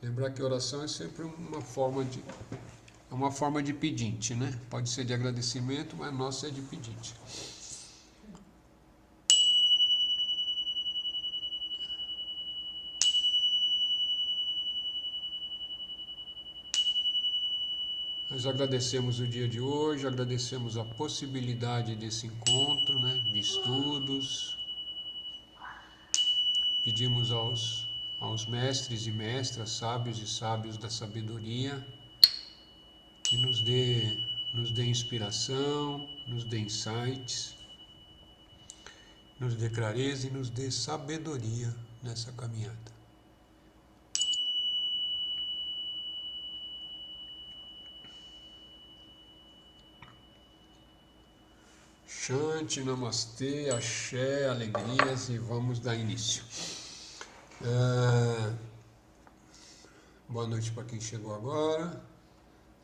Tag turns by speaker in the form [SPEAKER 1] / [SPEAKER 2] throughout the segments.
[SPEAKER 1] Lembrar que oração é sempre uma forma de pedinte, né? Pode ser de agradecimento, mas a nossa é de pedinte. Nós agradecemos o dia de hoje, agradecemos a possibilidade desse encontro, né, de estudos. Pedimos aos mestres e mestras, sábios e sábios da sabedoria, que nos dê inspiração, nos dê insights, nos dê clareza e nos dê sabedoria nessa caminhada. Shanti, Namastê, Axé, alegrias e vamos dar início. Boa noite para quem chegou agora.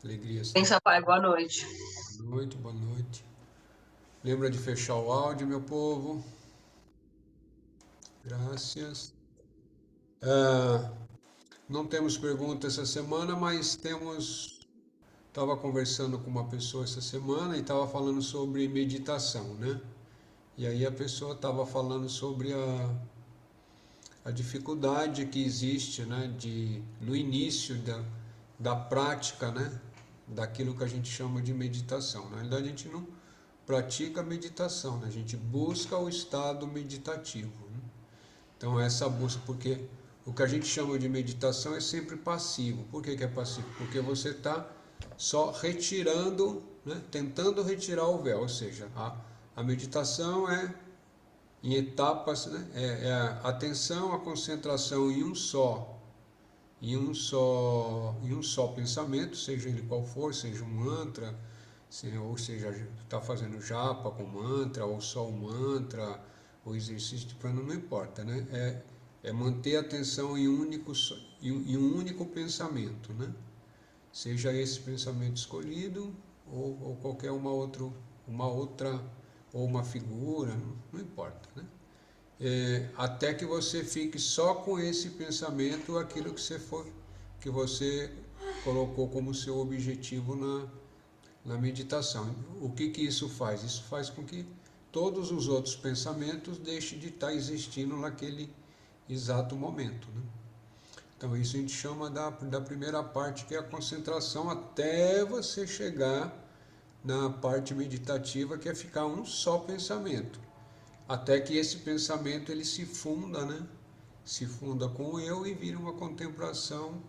[SPEAKER 1] Alegrias.
[SPEAKER 2] Pensa, pai, boa noite.
[SPEAKER 1] Boa noite, boa noite. Lembra de fechar o áudio, meu povo. Graças. Não temos pergunta essa semana, mas estava conversando com uma pessoa essa semana e estava falando sobre meditação, né? E aí a pessoa estava falando sobre a dificuldade que existe, né, no início da prática, né, daquilo que a gente chama de meditação. Na realidade, a gente não pratica meditação, né? A gente busca o estado meditativo, né? Então, essa busca, porque o que a gente chama de meditação é sempre passivo. Por que é passivo? Porque você está só retirando, né, tentando retirar o véu, ou seja, a meditação é em etapas, né? É a atenção, a concentração em um só pensamento, seja ele qual for, seja um mantra, ou seja, está fazendo japa com mantra, ou só o mantra, ou exercício de prana, não importa, né? É manter a atenção em um único pensamento, né? Seja esse pensamento escolhido, ou qualquer uma outra, ou uma figura, não importa, né? Até que você fique só com esse pensamento, aquilo que você colocou como seu objetivo na meditação. O que isso faz? Isso faz com que todos os outros pensamentos deixem de estar existindo naquele exato momento, né? Então isso a gente chama da primeira parte, que é a concentração, até você chegar na parte meditativa, que é ficar um só pensamento. Até que esse pensamento ele se funda, né? Se funda com o eu e vira uma contemplação,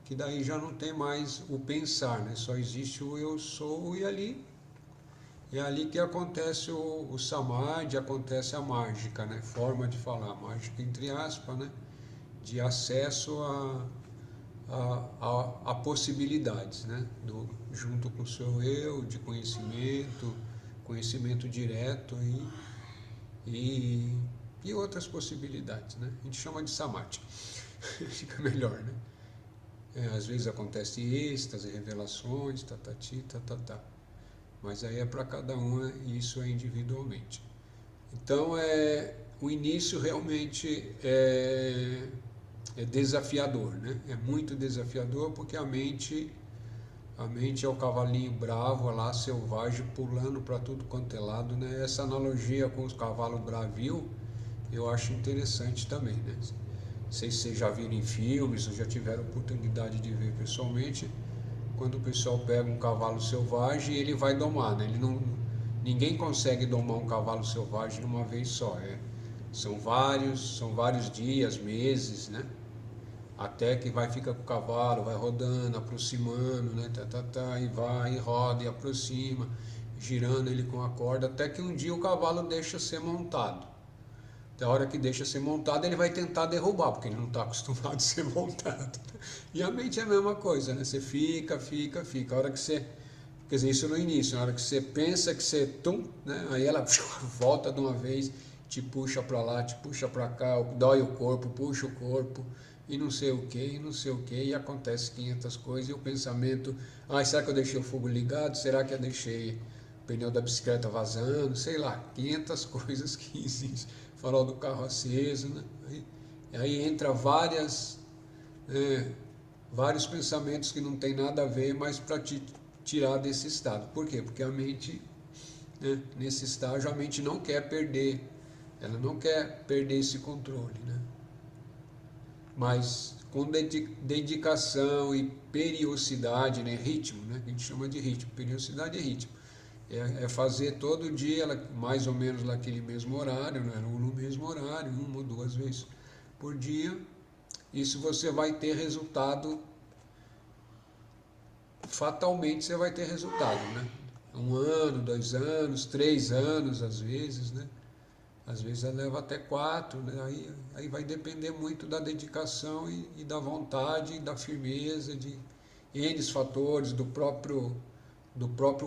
[SPEAKER 1] que daí já não tem mais o pensar, né? Só existe o eu sou, e é ali que acontece o samadhi, acontece a mágica, né? Forma de falar, mágica entre aspas, né? De acesso a possibilidades, né? Junto com o seu eu, de conhecimento direto e outras possibilidades, né? A gente chama de samadhi, fica melhor, né? Às vezes acontece êxtase, revelações, tatati, tatatá, mas aí é para cada um e isso é individualmente. Então, o início realmente é desafiador, né? É muito desafiador, porque a mente é o cavalinho bravo lá, selvagem, pulando para tudo quanto é lado, né? Essa analogia com os cavalos bravios eu acho interessante também, né? Não sei se vocês já viram em filmes ou já tiveram oportunidade de ver pessoalmente, quando o pessoal pega um cavalo selvagem e ele vai domar, né? Ninguém consegue domar um cavalo selvagem de uma vez só, são vários dias, meses, né? Até que fica com o cavalo, vai rodando, aproximando, né? E vai, e roda, e aproxima, girando ele com a corda, até que um dia o cavalo deixa ser montado. Da hora que deixa ser montado, ele vai tentar derrubar, porque ele não está acostumado a ser montado. E a mente é a mesma coisa, né? Você fica. A hora que você... Quer dizer, isso no início, na hora que você pensa que você... né? Aí ela volta de uma vez, te puxa para lá, te puxa para cá, dói o corpo, puxa o corpo, e não sei o que, e acontece 500 coisas, e o pensamento... será que eu deixei o fogo ligado? Será que eu deixei o pneu da bicicleta vazando? Sei lá, 500 coisas que existem. Farol do carro aceso, né? Aí entra várias vários pensamentos que não tem nada a ver, mas para te tirar desse estado. Por quê? Porque a mente, né, nesse estágio, a mente não quer perder, ela não quer perder esse controle, né? Mas com dedicação e periodicidade, né, ritmo, né, que a gente chama de ritmo, periodicidade é ritmo. É fazer todo dia, mais ou menos naquele mesmo horário, né, ou no mesmo horário, 1 ou 2 vezes por dia. Isso você vai ter resultado, fatalmente você vai ter resultado, né? 1 ano, 2 anos, 3 anos às vezes, né? Às vezes leva até 4, né? Aí vai depender muito da dedicação e da vontade, e da firmeza, de N fatores, do próprio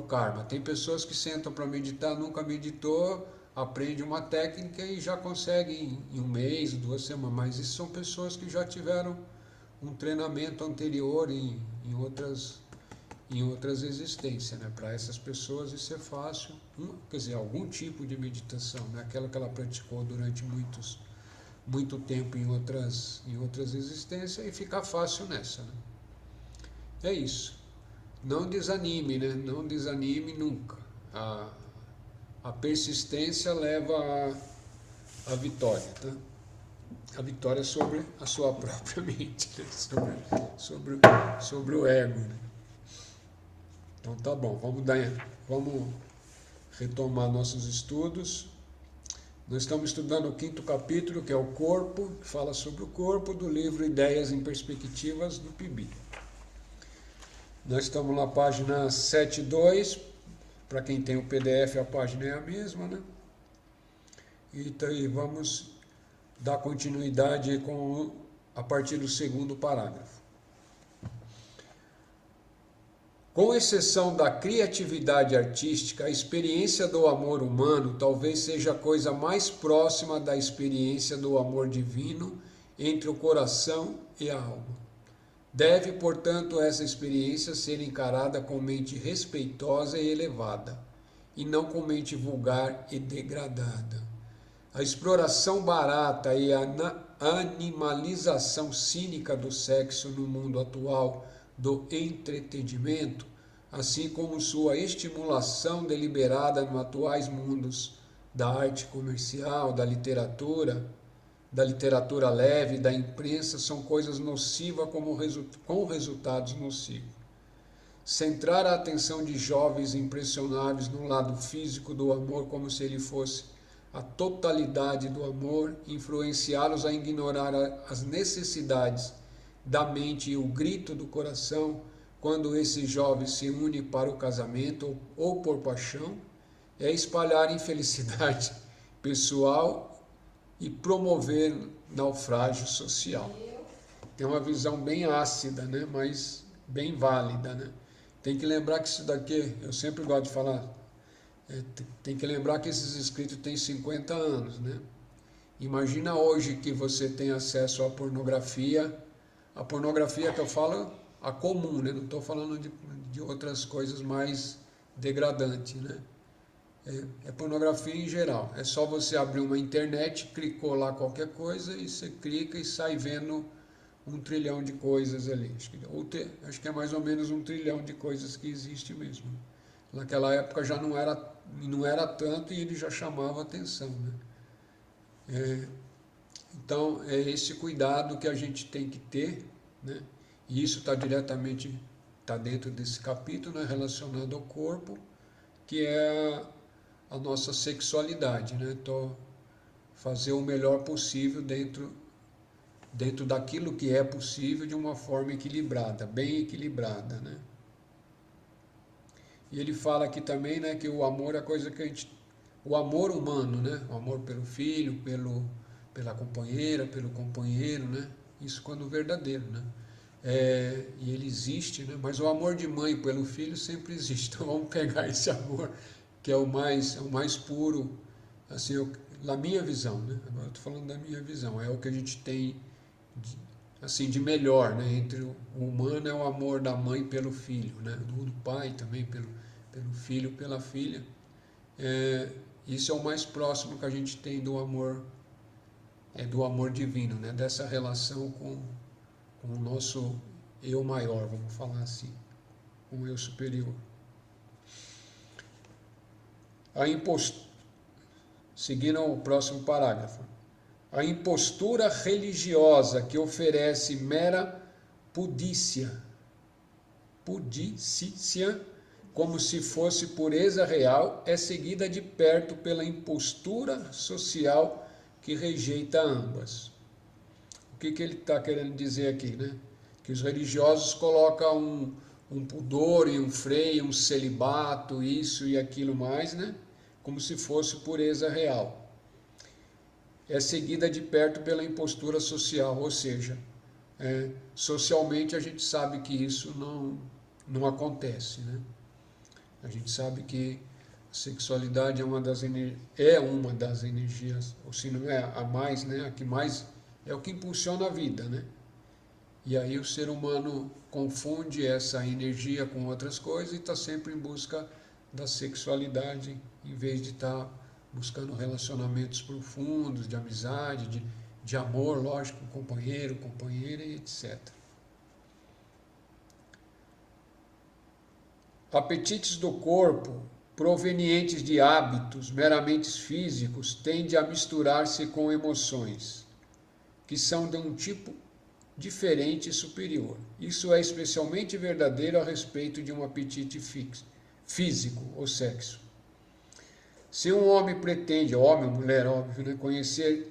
[SPEAKER 1] karma. Tem pessoas que sentam para meditar, nunca meditou, aprende uma técnica e já consegue em 1 mês, 2 semanas, mas isso são pessoas que já tiveram um treinamento anterior em outras existências, né? Para essas pessoas isso é fácil, quer dizer, algum tipo de meditação, né? Aquela que ela praticou durante muito tempo em outras existências, e fica fácil nessa, né? É isso. Não desanime, né? Não desanime nunca. A persistência leva à vitória, tá? A vitória sobre a sua própria mente, né? sobre o ego, né? Então tá bom, vamos retomar nossos estudos. Nós estamos estudando o 5º capítulo, que é o corpo, que fala sobre o corpo, do livro Ideias em Perspectivas, do Pibi. Nós estamos na página 72, para quem tem o PDF a página é a mesma, né? E vamos dar continuidade a partir do 2º parágrafo. Com exceção da criatividade artística, a experiência do amor humano talvez seja a coisa mais próxima da experiência do amor divino entre o coração e a alma. Deve, portanto, essa experiência ser encarada com mente respeitosa e elevada, e não com mente vulgar e degradada. A exploração barata e a animalização cínica do sexo no mundo atual do entretenimento, assim como sua estimulação deliberada nos atuais mundos da arte comercial, da literatura leve, da imprensa, são coisas nocivas com resultados nocivos. Centrar a atenção de jovens impressionáveis no lado físico do amor como se ele fosse a totalidade do amor, influenciá-los a ignorar as necessidades da mente e o grito do coração quando esse jovem se une para o casamento ou por paixão, é espalhar infelicidade pessoal e promover naufrágio social. Tem uma visão bem ácida, né? Mas bem válida, né? Tem que lembrar que isso daqui, eu sempre gosto de falar, tem que lembrar que esses escritos têm 50 anos, né? Imagina hoje que você tem acesso à pornografia, a pornografia que eu falo, a comum, né? Não estou falando de outras coisas mais degradantes, né? É pornografia em geral. É só você abrir uma internet, clicou lá qualquer coisa e você clica e sai vendo 1 trilhão de coisas ali. Acho que é mais ou menos 1 trilhão de coisas que existe mesmo. Naquela época já não era tanto e ele já chamava atenção, né? Então é esse cuidado que a gente tem que ter, né? E isso está dentro desse capítulo, né, relacionado ao corpo, que é a nossa sexualidade, né? Então, fazer o melhor possível dentro daquilo que é possível, de uma forma equilibrada, bem equilibrada, né? E ele fala aqui também, né, que o amor é a coisa que o amor humano, né? O amor pelo filho, pela companheira, pelo companheiro, né? Isso quando verdadeiro, né? E ele existe, né? Mas o amor de mãe pelo filho sempre existe. Então vamos pegar esse amor que é o mais puro, assim, na minha visão, né? Agora eu estou falando da minha visão, é o que a gente tem de melhor, né? Entre o humano é o amor da mãe pelo filho, né? Do pai também pelo filho, pela filha. Isso é o mais próximo que a gente tem do amor divino, né? Dessa relação com o nosso eu maior, vamos falar assim, um eu superior. Seguindo o próximo parágrafo. A impostura religiosa que oferece mera pudícia, como se fosse pureza real, é seguida de perto pela impostura social que rejeita ambas. O que ele está querendo dizer aqui, né? Que os religiosos colocam um pudor e um freio, um celibato, isso e aquilo mais, né? Como se fosse pureza real. É seguida de perto pela impostura social, ou seja, socialmente a gente sabe que isso não acontece, né? A gente sabe que a sexualidade é uma das energias, ou se não é a mais, né? A que mais é o que impulsiona a vida, né? E aí o ser humano confunde essa energia com outras coisas e está sempre em busca da sexualidade, em vez de estar buscando relacionamentos profundos, de amizade, de amor, lógico, companheiro, companheira e etc. Apetites do corpo, provenientes de hábitos meramente físicos, tendem a misturar-se com emoções, que são de um tipo diferente e superior. Isso é especialmente verdadeiro a respeito de um apetite físico, ou sexo. Se um homem pretende, homem ou mulher, óbvio, né,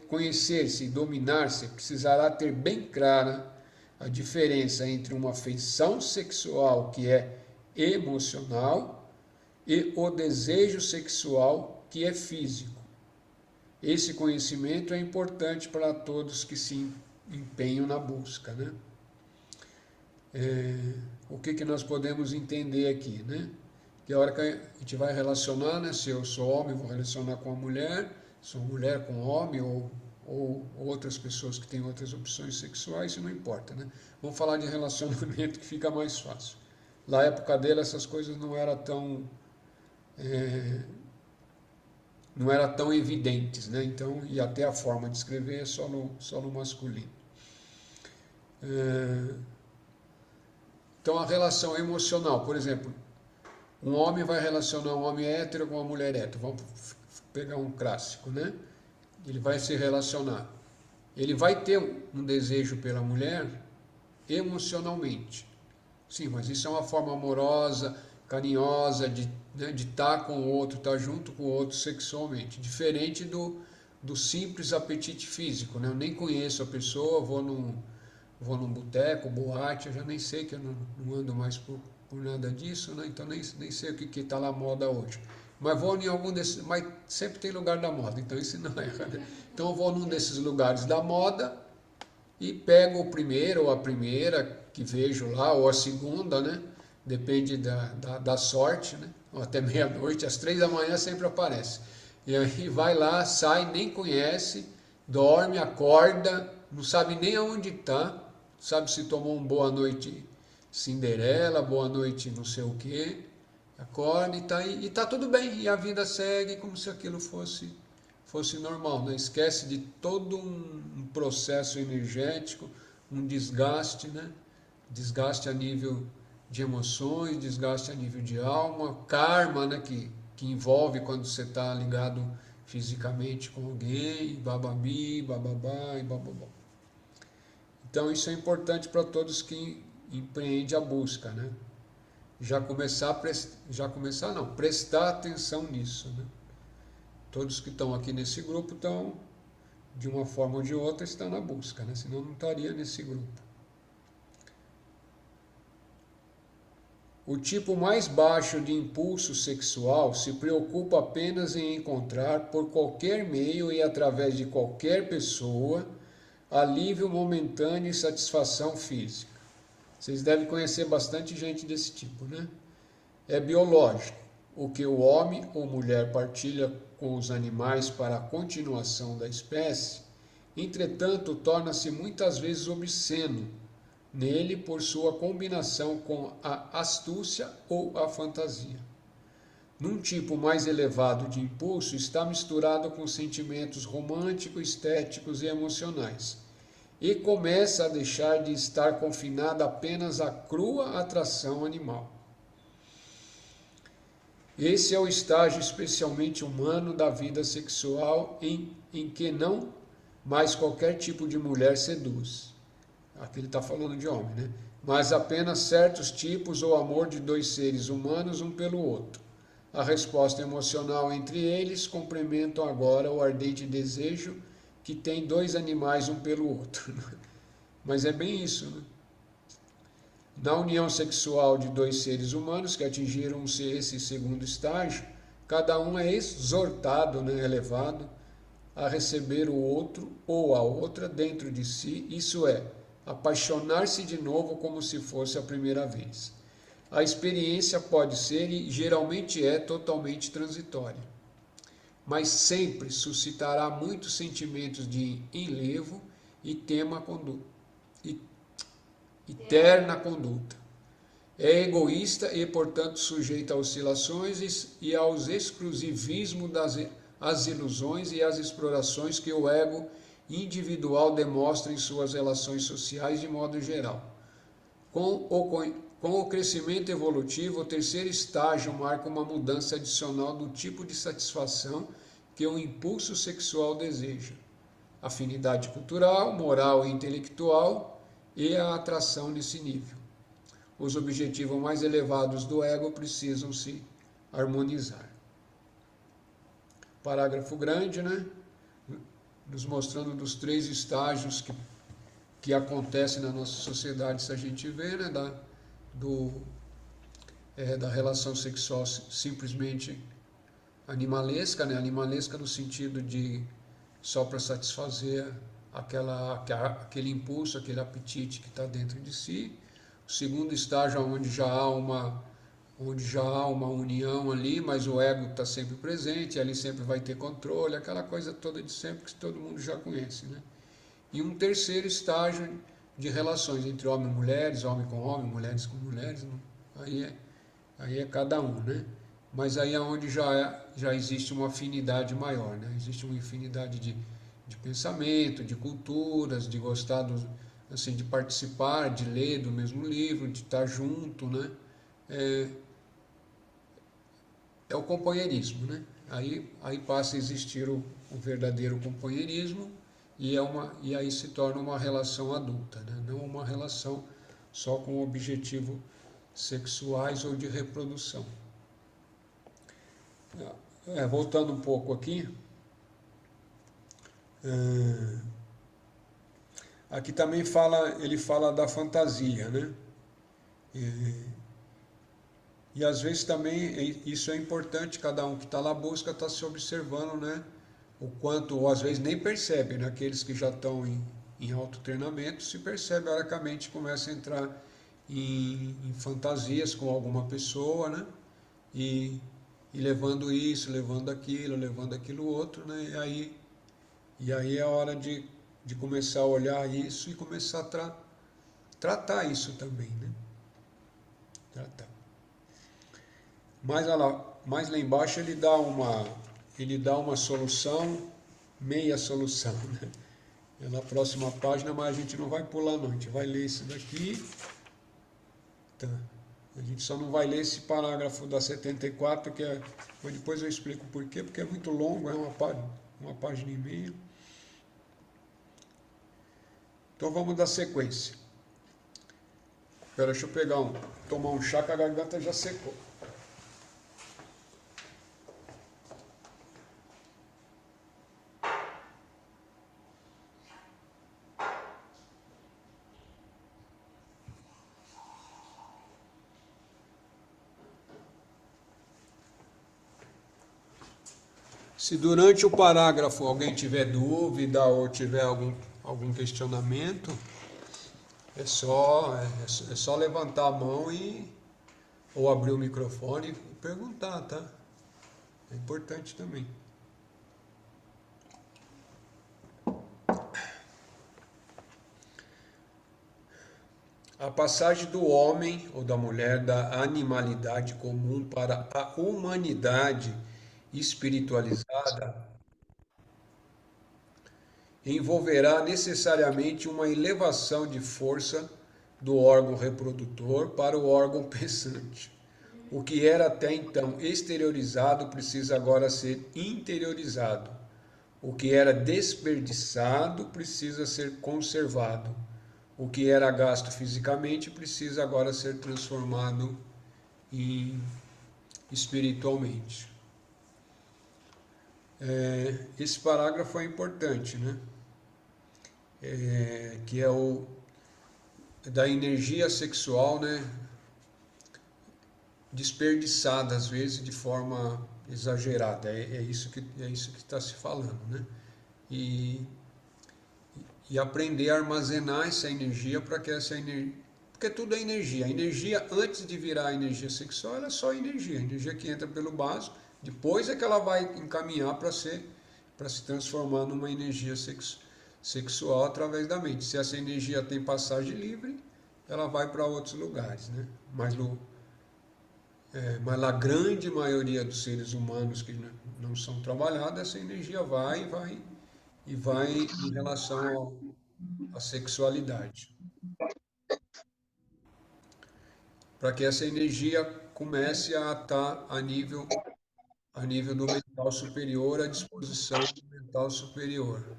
[SPEAKER 1] conhecer-se e dominar-se, precisará ter bem clara a diferença entre uma afeição sexual que é emocional e o desejo sexual que é físico. Esse conhecimento é importante para todos que se empenham na busca, né? O que nós podemos entender aqui, né? Que a hora que a gente vai relacionar, né? Se eu sou homem, vou relacionar com a mulher, sou mulher com homem ou outras pessoas que têm outras opções sexuais, isso não importa, né? Vamos falar de relacionamento que fica mais fácil. Na época dele essas coisas não eram tão evidentes, né? Então, e até a forma de escrever é só no masculino. Então a relação emocional, por exemplo, um homem vai relacionar um homem hétero com uma mulher hétero. Vamos pegar um clássico, né? Ele vai se relacionar. Ele vai ter um desejo pela mulher emocionalmente. Sim, mas isso é uma forma amorosa, carinhosa de estar com o outro, estar junto com o outro sexualmente. Diferente do simples apetite físico, né? Eu nem conheço a pessoa, vou num boteco, boate, eu já nem sei, que eu não ando mais por nada disso, né? Então nem sei o que está na moda hoje. Mas vou em algum desses, mas sempre tem lugar da moda, então isso não é. Né? Então eu vou num desses lugares da moda e pego o primeiro ou a primeira que vejo lá, ou a segunda, né? Depende da sorte, né? Ou até meia-noite, às 3 da manhã sempre aparece. E aí vai lá, sai, nem conhece, dorme, acorda, não sabe nem aonde está, sabe se tomou um boa noite Cinderela, boa noite não sei o quê, acorda e tá tudo bem, e a vida segue como se aquilo fosse normal, né? Esquece de todo um processo energético, um desgaste, né? Desgaste a nível de emoções, desgaste a nível de alma, karma, né? que envolve quando você está ligado fisicamente com alguém, bababi, bababá e bababá. Então isso é importante para todos que empreendem a busca, né? Prestar atenção nisso, né? Todos que estão aqui nesse grupo estão, de uma forma ou de outra, estão na busca, né? Senão não estaria nesse grupo. O tipo mais baixo de impulso sexual se preocupa apenas em encontrar, por qualquer meio e através de qualquer pessoa, alívio momentâneo e satisfação física. Vocês devem conhecer bastante gente desse tipo, né? É biológico. O que o homem ou mulher partilha com os animais para a continuação da espécie, entretanto, torna-se muitas vezes obsceno nele por sua combinação com a astúcia ou a fantasia. Num tipo mais elevado de impulso, está misturado com sentimentos românticos, estéticos e emocionais. e começa a deixar de estar confinada apenas à crua atração animal. Esse é o estágio especialmente humano da vida sexual em que não mais qualquer tipo de mulher seduz. Aqui ele está falando de homem, né? Mas apenas certos tipos ou amor de dois seres humanos um pelo outro. A resposta emocional entre eles complementam agora o ardente desejo que tem dois animais um pelo outro. Mas é bem isso, né? Na união sexual de dois seres humanos que atingiram esse segundo estágio, cada um é exortado, né, elevado, a receber o outro ou a outra dentro de si, isso é, apaixonar-se de novo como se fosse a primeira vez. A experiência pode ser e geralmente é totalmente transitória, mas sempre suscitará muitos sentimentos de enlevo e tema conduta, e terna conduta. É egoísta e, portanto, sujeita a oscilações e aos exclusivismos as ilusões e as explorações que o ego individual demonstra em suas relações sociais de modo geral. Com o crescimento evolutivo, o terceiro estágio marca uma mudança adicional do tipo de satisfação que o impulso sexual deseja. Afinidade cultural, moral e intelectual e a atração nesse nível. Os objetivos mais elevados do ego precisam se harmonizar. Parágrafo grande, né? Nos mostrando dos três estágios que acontecem na nossa sociedade, se a gente vê, né? Da relação sexual simplesmente animalesca, né? Animalesca no sentido de só para satisfazer aquele impulso, aquele apetite que está dentro de si. O segundo estágio, onde já há uma união ali, mas o ego está sempre presente, ali sempre vai ter controle, aquela coisa toda de sempre que todo mundo já conhece, né? E um terceiro estágio de relações entre homens e mulheres, homem com homem, mulheres com mulheres, aí é cada um, né? Mas aí é onde já existe uma afinidade maior, né? Existe uma infinidade de pensamento, de culturas, de gostar assim, de participar, de ler do mesmo livro, de estar junto, né? É o companheirismo, né? Aí passa a existir o verdadeiro companheirismo e aí se torna uma relação adulta, né? Não uma relação só com objetivos sexuais ou de reprodução. Voltando um pouco aqui, aqui também ele fala da fantasia, né? E às vezes também isso é importante, cada um que está lá busca estar se observando, né? O quanto, ou às vezes nem percebe, né? Aqueles que já estão em autotreinamento se percebe a hora que a mente começa a entrar em fantasias com alguma pessoa, né? E levando isso, levando aquilo outro, né? E aí é a hora de começar a olhar isso e começar a tratar isso também, né? Tratar. Mais lá embaixo ele dá uma solução, meia solução, né? É na próxima página, mas a gente não vai pular não, a gente vai ler isso daqui. Tá. A gente só não vai ler esse parágrafo da 74, mas depois eu explico por quê, porque é muito longo, é uma página e meia. Então vamos dar sequência. Espera, deixa eu tomar um chá que a garganta já secou. Se durante o parágrafo alguém tiver dúvida ou tiver algum questionamento, é só levantar a mão ou abrir o microfone e perguntar, tá? É importante também. A passagem do homem ou da mulher da animalidade comum para a humanidade espiritualizada envolverá necessariamente uma elevação de força do órgão reprodutor para o órgão pensante. O que era até então exteriorizado precisa agora ser interiorizado. O que era desperdiçado precisa ser conservado. O que era gasto fisicamente precisa agora ser transformado em espiritualmente. Esse parágrafo é importante, né? Que é o da energia sexual, né? Desperdiçada às vezes de forma exagerada. É isso que está se falando, né? E aprender a armazenar essa energia para que essa energia, porque tudo é energia. A energia antes de virar energia sexual, ela é só energia, a energia que entra pelo básico, depois é que ela vai encaminhar para se transformar numa energia sexual através da mente. Se essa energia tem passagem livre, ela vai para outros lugares, né? Mas a grande maioria dos seres humanos que não são trabalhados, essa energia vai em relação à sexualidade. Para que essa energia comece a estar a nível do mental superior, à disposição do mental superior.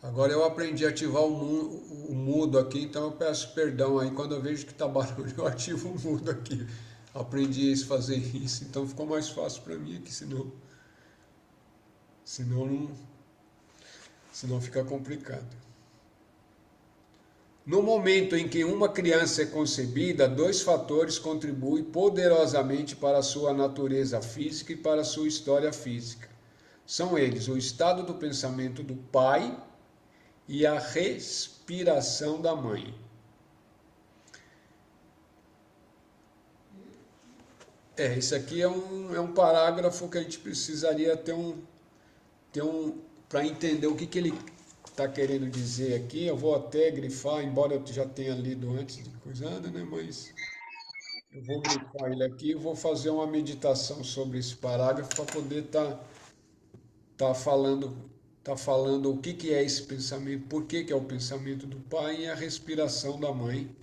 [SPEAKER 1] Agora eu aprendi a ativar o mudo aqui, então eu peço perdão aí. Quando eu vejo que está barulho, eu ativo o mudo aqui. Aprendi a fazer isso, então ficou mais fácil para mim aqui, senão fica complicado. No momento em que uma criança é concebida, dois fatores contribuem poderosamente para a sua natureza física e para a sua história física. São eles o estado do pensamento do pai e a respiração da mãe. Isso aqui é um parágrafo que a gente precisaria ter para entender o que ele está querendo dizer aqui. Eu vou até grifar, embora eu já tenha lido antes de coisada, né? Mas eu vou grifar ele aqui e vou fazer uma meditação sobre esse parágrafo para poder tá falando o que é esse pensamento, por que é o pensamento do pai e a respiração da mãe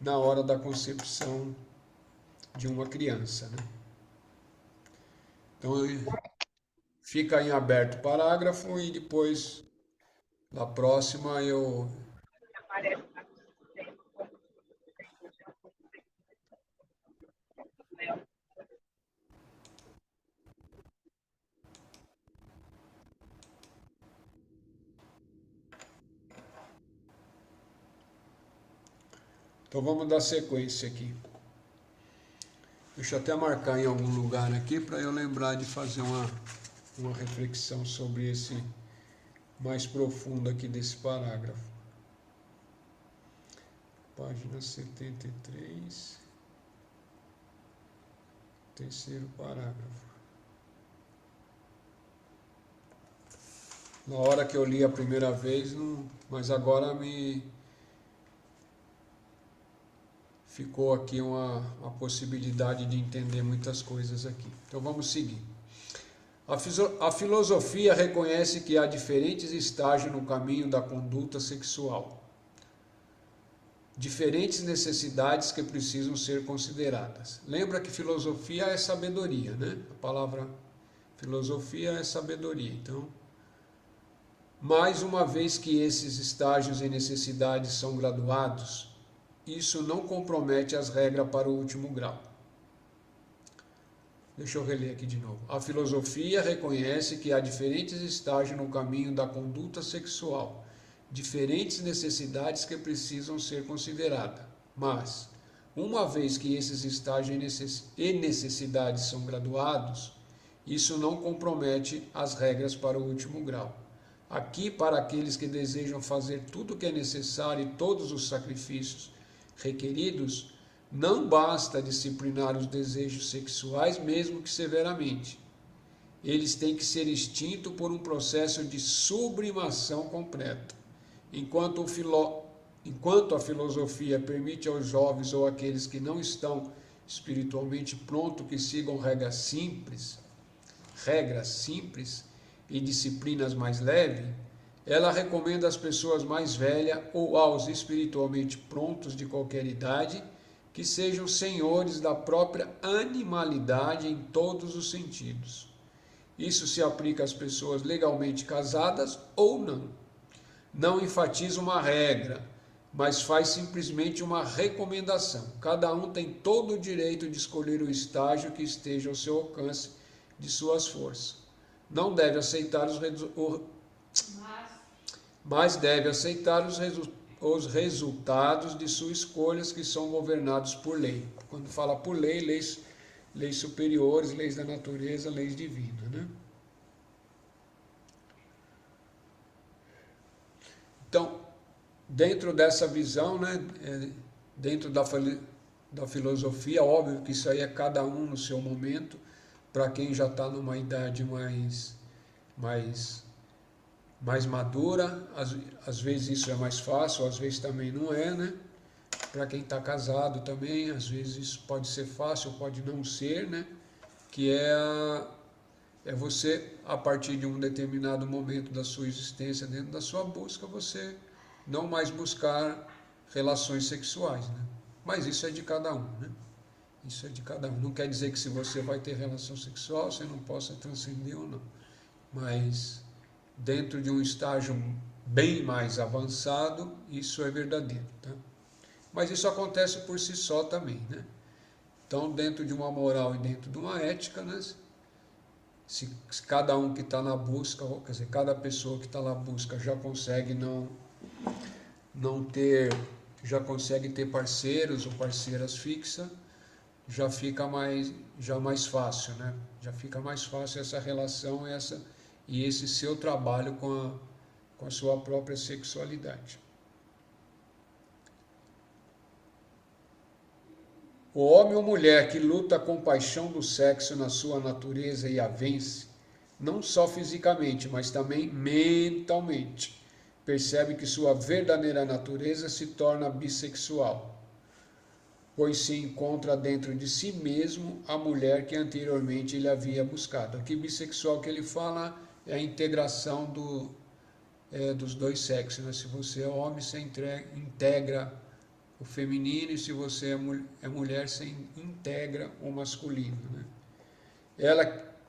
[SPEAKER 1] na hora da concepção de uma criança, né? Então fica em aberto o parágrafo e depois na próxima eu Então vamos dar sequência aqui. Deixa eu até marcar em algum lugar aqui para eu lembrar de fazer uma reflexão sobre esse mais profundo aqui desse parágrafo. Página 73, terceiro parágrafo. Na hora que eu li a primeira vez, mas agora ficou aqui uma possibilidade de entender muitas coisas aqui. Então vamos seguir. A filosofia reconhece que há diferentes estágios no caminho da conduta sexual, diferentes necessidades que precisam ser consideradas. Lembra que filosofia é sabedoria, né? A palavra filosofia é sabedoria. Então, mais uma vez que esses estágios e necessidades são graduados, isso não compromete as regras para o último grau. Deixa eu reler aqui de novo. A filosofia reconhece que há diferentes estágios no caminho da conduta sexual, diferentes necessidades que precisam ser consideradas, mas, uma vez que esses estágios e necessidades são graduados, isso não compromete as regras para o último grau. Aqui, para aqueles que desejam fazer tudo o que é necessário e todos os sacrifícios requeridos, não basta disciplinar os desejos sexuais, mesmo que severamente. Eles têm que ser extintos por um processo de sublimação completa. Enquanto a filosofia permite aos jovens ou àqueles que não estão espiritualmente pronto, que sigam regras simples e disciplinas mais leves, ela recomenda às pessoas mais velhas ou aos espiritualmente prontos de qualquer idade que sejam senhores da própria animalidade em todos os sentidos. Isso se aplica às pessoas legalmente casadas ou não. Não enfatiza uma regra, mas faz simplesmente uma recomendação. Cada um tem todo o direito de escolher o estágio que esteja ao seu alcance de suas forças. Não deve aceitar mas deve aceitar os resultados de suas escolhas, que são governados por lei. Quando fala por lei, leis superiores, leis da natureza, leis divinas, né? Então, dentro dessa visão, né, dentro da filosofia, óbvio que isso aí é cada um no seu momento. Para quem já está numa idade mais madura, às vezes isso é mais fácil, às vezes também não é, né? Para quem está casado também, às vezes isso pode ser fácil, pode não ser, né? Que é você, a partir de um determinado momento da sua existência, dentro da sua busca, você não mais buscar relações sexuais, né? Mas isso é de cada um, né? Isso é de cada um. Não quer dizer que se você vai ter relação sexual, você não possa transcender ou não. Mas dentro de um estágio bem mais avançado, isso é verdadeiro, tá? Mas isso acontece por si só também, né? Então, dentro de uma moral e dentro de uma ética, né? Se cada um que está na busca, quer dizer, cada pessoa que está na busca já consegue já consegue ter parceiros ou parceiras fixas, já fica mais fácil, né? Já fica mais fácil essa relação e esse seu trabalho com a sua própria sexualidade. O homem ou mulher que luta com paixão do sexo na sua natureza e a vence, não só fisicamente, mas também mentalmente, percebe que sua verdadeira natureza se torna bissexual, pois se encontra dentro de si mesmo a mulher que anteriormente ele havia buscado. Aqui, bissexual que ele fala é a integração dos dois sexos, né? Se você é homem, você integra o feminino, e se você é mulher, você integra o masculino, né?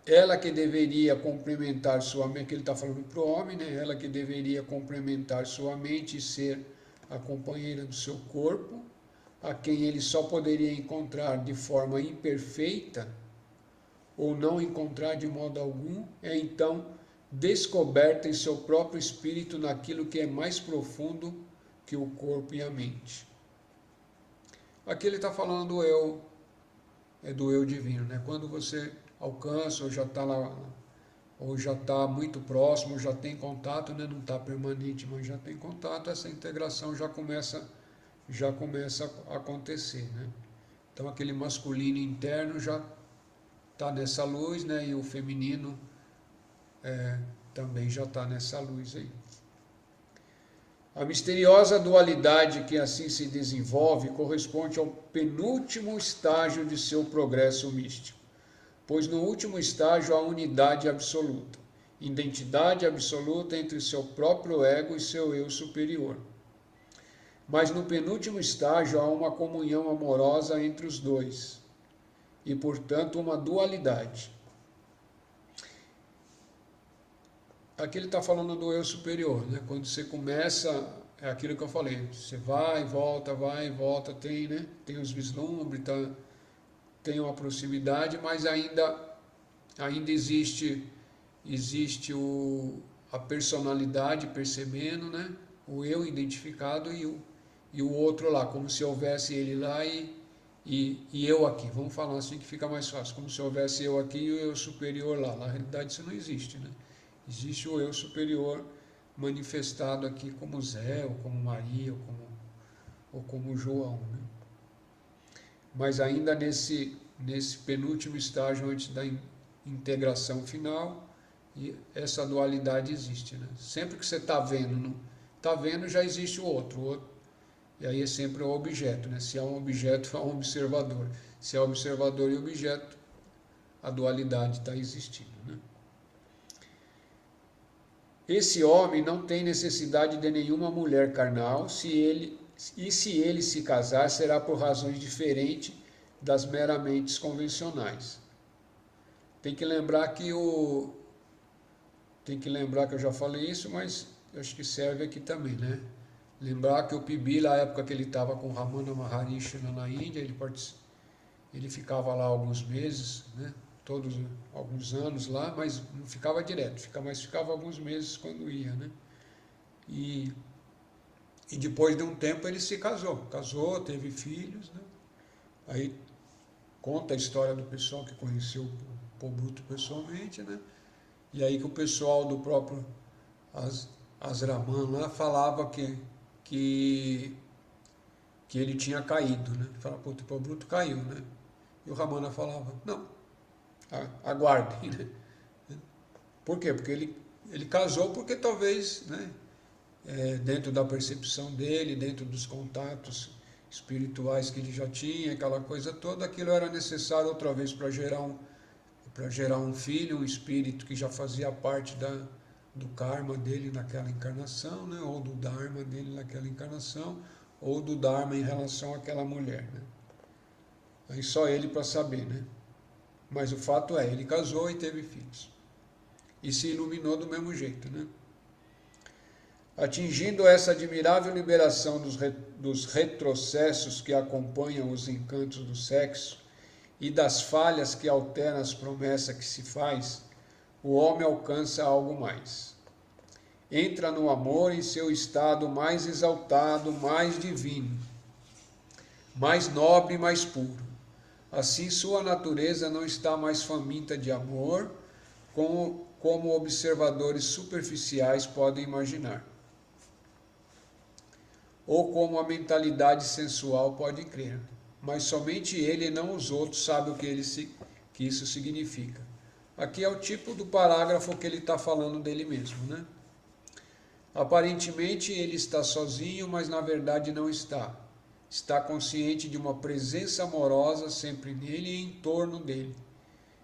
[SPEAKER 1] Ela que deveria complementar sua mente, que ele está falando para o homem, né? Ela que deveria complementar sua mente e ser a companheira do seu corpo, a quem ele só poderia encontrar de forma imperfeita, ou não encontrar de modo algum, é então descoberta em seu próprio espírito naquilo que é mais profundo que o corpo e a mente. Aqui ele está falando do eu, do eu divino, né? Quando você alcança, ou já está lá, ou já está muito próximo, já tem contato, né? Não está permanente, mas já tem contato, essa integração já começa a acontecer, né? Então aquele masculino interno já está nessa luz, né? E o feminino também já está nessa luz aí. A misteriosa dualidade que assim se desenvolve corresponde ao penúltimo estágio de seu progresso místico, pois no último estágio há unidade absoluta, identidade absoluta entre seu próprio ego e seu eu superior. Mas no penúltimo estágio há uma comunhão amorosa entre os dois, e portanto uma dualidade. Aqui ele está falando do eu superior, né? Quando você começa, é aquilo que eu falei, você vai e volta, tem, né? Tem os vislumbres, tem uma proximidade, mas ainda existe a personalidade percebendo, né? O eu identificado e o outro lá, como se houvesse ele lá e eu aqui. Vamos falar assim que fica mais fácil, como se houvesse eu aqui e o eu superior lá. Na realidade isso não existe, né? Existe o eu superior manifestado aqui como Zé, ou como Maria, ou como João, né? Mas ainda nesse penúltimo estágio, antes da integração final, e essa dualidade existe, né? Sempre que você está vendo já existe o outro. E aí é sempre o objeto, né? Se há um objeto, há um observador. Se há observador e objeto, a dualidade está existindo, né? Esse homem não tem necessidade de nenhuma mulher carnal, se ele se casar, será por razões diferentes das meramente convencionais. Tem que lembrar que eu já falei isso, mas eu acho que serve aqui também, né? Lembrar que o Pibi, na época que ele estava com Ramana Maharishi na Índia, ele ficava lá alguns meses, né? Alguns anos lá, mas não ficava direto, mas ficava alguns meses quando ia, né? E depois de um tempo ele se casou, teve filhos, né? Aí conta a história do pessoal que conheceu o Pobhuto pessoalmente, né? E aí que o pessoal do próprio Asraman lá falava que ele tinha caído, né? Falava, pô, o Pobhuto caiu, né? E o Ramana falava, não, aguardem, né? Por quê? Porque ele casou porque talvez, né, dentro da percepção dele, dentro dos contatos espirituais que ele já tinha, aquela coisa toda, aquilo era necessário outra vez para gerar um filho, um espírito que já fazia parte do karma dele naquela encarnação, né, ou do dharma dele naquela encarnação, ou do dharma em relação àquela mulher, né? Aí só ele para saber, né? Mas o fato é, ele casou e teve filhos. E se iluminou do mesmo jeito, né? Atingindo essa admirável liberação dos retrocessos que acompanham os encantos do sexo e das falhas que alteram as promessas que se faz, o homem alcança algo mais. Entra no amor em seu estado mais exaltado, mais divino, mais nobre e mais puro. Assim, sua natureza não está mais faminta de amor, como observadores superficiais podem imaginar, ou como a mentalidade sensual pode crer. Mas somente ele e não os outros sabem o que isso significa. Aqui é o tipo do parágrafo que ele está falando dele mesmo, né? Aparentemente ele está sozinho, mas na verdade não está. Está consciente de uma presença amorosa sempre nele e em torno dele.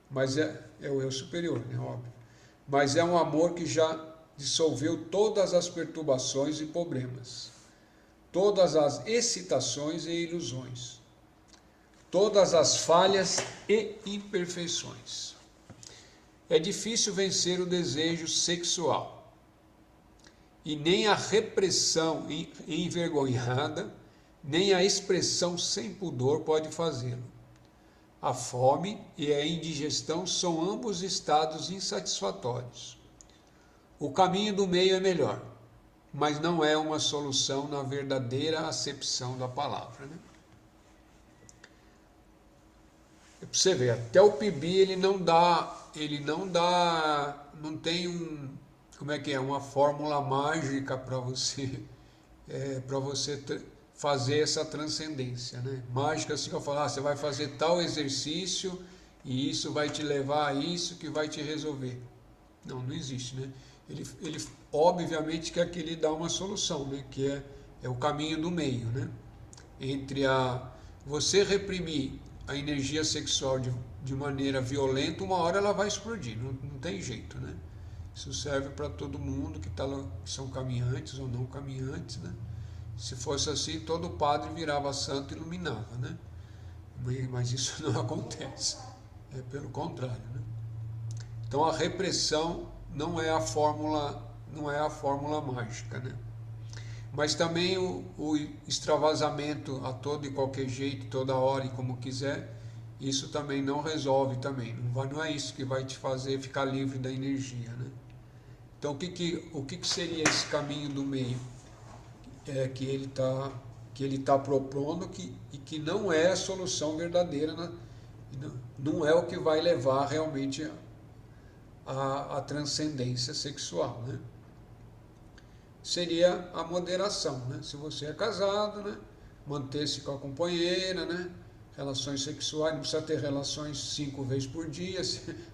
[SPEAKER 1] Mas é o eu superior, né? Óbvio. Mas é um amor que já dissolveu todas as perturbações e problemas, todas as excitações e ilusões, todas as falhas e imperfeições. É difícil vencer o desejo sexual, e nem a repressão envergonhada, nem a expressão sem pudor pode fazê-lo. A fome e a indigestão são ambos estados insatisfatórios. O caminho do meio é melhor, mas não é uma solução na verdadeira acepção da palavra, né? Para você ver, até o Pibi não tem uma fórmula mágica para você fazer essa transcendência, né? Mágica assim, eu falar, você vai fazer tal exercício e isso vai te levar a isso que vai te resolver. Não existe, né? Ele obviamente quer que ele dá uma solução, né? Que é o caminho do meio, né? Entre você reprimir a energia sexual de maneira violenta, uma hora ela vai explodir, não tem jeito, né? Isso serve para todo mundo que são caminhantes ou não caminhantes, né? Se fosse assim, todo padre virava santo e iluminava, né? Mas isso não acontece, é pelo contrário, né? Então a repressão não é a fórmula mágica, né? Mas também o extravasamento a todo e qualquer jeito, toda hora e como quiser, isso também não resolve também. Não é isso que vai te fazer ficar livre da energia, né? Então o que seria esse caminho do meio? Que ele tá propondo e que não é a solução verdadeira, né? Não é o que vai levar realmente a transcendência sexual, né? Seria a moderação, né? Se você é casado, né? Manter-se com a companheira, né? Relações sexuais, não precisa ter relações 5 vezes por dia,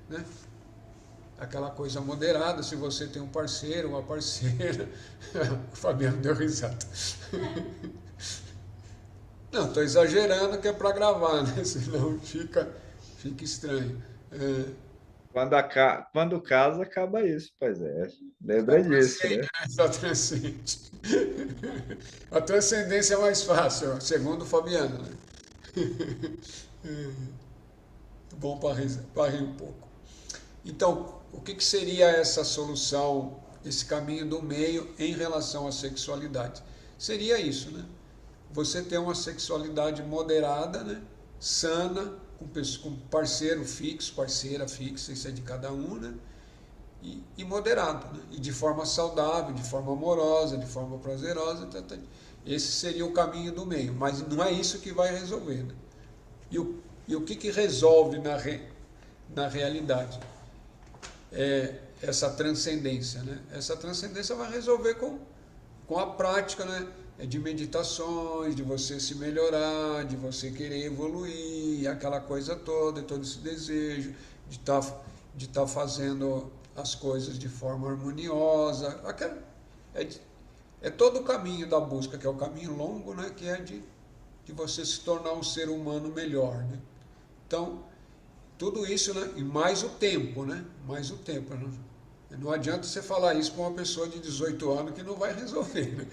[SPEAKER 1] né? Aquela coisa moderada, se você tem um parceiro, uma parceira. O Fabiano deu risada. Não, estou exagerando que é para gravar, né? Senão fica estranho. É,
[SPEAKER 2] Quando casa, acaba isso, pois é.
[SPEAKER 1] só
[SPEAKER 2] Lembra disso,
[SPEAKER 1] transcende,
[SPEAKER 2] né?
[SPEAKER 1] né? Só transcende. A transcendência é mais fácil, segundo o Fabiano, né? Bom para rir um pouco. Então, o que seria essa solução, esse caminho do meio em relação à sexualidade? Seria isso, né? Você ter uma sexualidade moderada, né? Sana, com parceiro fixo, parceira fixa, isso é de cada um, né? E moderado, né? E de forma saudável, de forma amorosa, de forma prazerosa. Esse seria o caminho do meio, mas não é isso que vai resolver, né? E o que resolve na realidade? É essa transcendência, né? Essa transcendência vai resolver com a prática, né? De meditações, de você se melhorar, de você querer evoluir, aquela coisa toda, todo esse desejo de tá fazendo as coisas de forma harmoniosa. É, é todo o caminho da busca, que é o caminho longo, né? Que é de você se tornar um ser humano melhor, né? Então, tudo isso, né? E mais o tempo, né? Mais o tempo. Né? Não adianta você falar isso para uma pessoa de 18 anos que não vai resolver, né?